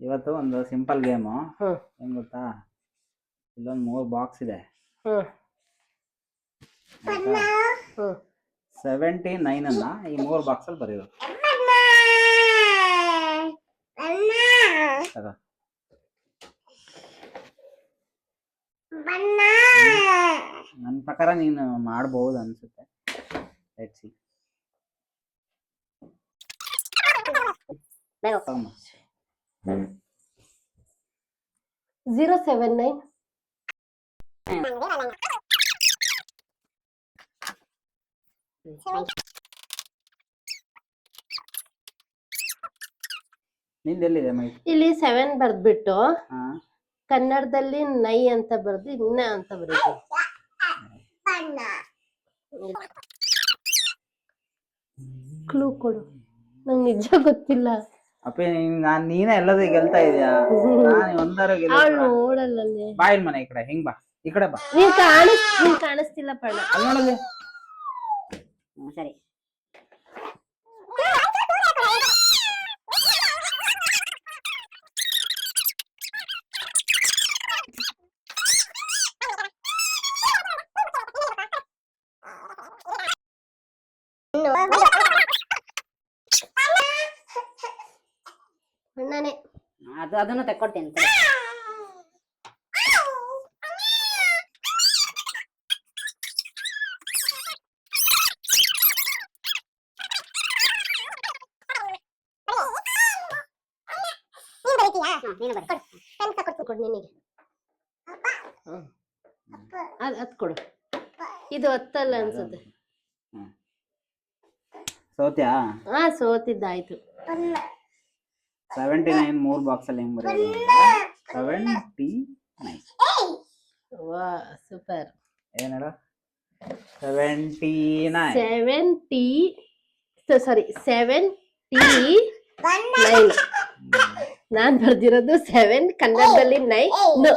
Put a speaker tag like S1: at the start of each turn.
S1: ಇವತ್ತು ಒಂದು simple game.
S2: ಹ್ಮ್
S1: ಹೆಂಗ್ ಗೊತ್ತಾ, ಇಲ್ಲೊಂದು 3 ಬಾಕ್ಸ್ ಇದೆ.
S2: ಹ್ಮ್
S1: ಆಯ್ತಾ?
S2: ಹ್ಮ್
S1: 79 ಅನ್ನ ಈ 3 ಬಾಕ್ಸ್ ಅಲ್ಲಿ ಬರೆಯೋದು. ತಗೋ. ನನ್ನ ಪ್ರಕಾರ ನೀನು ಮಾಡಬಹುದು ಅನ್ಸುತ್ತೆ. Let's see.
S2: 079
S1: ನಿಂದೆಲ್ಲಿದೆ ಮೈ?
S2: ಇಲ್ಲಿ 7 ಬರ್ದ್ಬಿಟ್ಟು
S1: ಹಾ
S2: ಕನ್ನಡದಲ್ಲಿ ನೈ ಅಂತ ಬರ್ದು ಇನ್ನ ಅಂತ ಬರೀತೀವಿ. ಕ್ಲೂ ಕೊಡು, ನಂಗೆ ನಿಜ ಗೊತ್ತಿಲ್ಲ.
S1: ಅಪ್ಪಿ ನೀನೇ ಎಲ್ಲದೂ ಗೆಲ್ತಾ ಇದೀಯಾ. ನಾನು ಒಂದಾರ
S2: ಅವಳು ನೋಡಲ್ಲಲ್ಲಿ.
S1: ಬಾ ಇಲ್ಲಿ ಮನೆ ಈ ಕಡೆ, ಹಿಂಗ್ ಬಾ, ಈ ಕಡೆ ಬಾ.
S2: ನೀನ್ ಕಾಣಿಸ್ತಿಲ್ಲ ಪಣ್ಣ.
S1: ಅಲ್ಲಿ ನೋಡಲ್ಲಿ.
S3: ಸರಿ.
S2: ಅಣ್ಣನೇ
S3: ಅದನ್ನು ತಕ್ಕೊಡ್ತೀನಿ.
S2: ನಿನಗೆ ಅದ್ ಕೊಡು. ಇದು ಹತ್ತಲ್ಲ ಅನ್ಸುತ್ತೆ.
S1: ಸೋತ್ಯಾ?
S2: ಹಾ ಸೋತಿದ್ದಾಯ್ತು.
S1: 79 3 ಬಾಕ್ಸ್ ಅಲ್ಲಿ ಹೆಂಗ್ ಬರೆಯೋದು? 79.
S2: ವಾ ಸೂಪರ್.
S1: ಏನ್ ಹೇಳ? 79.
S2: 79 ನಾನ್ ಬರ್ದಿರೋದು 7 ಕನ್ನಡದಲ್ಲಿ 9.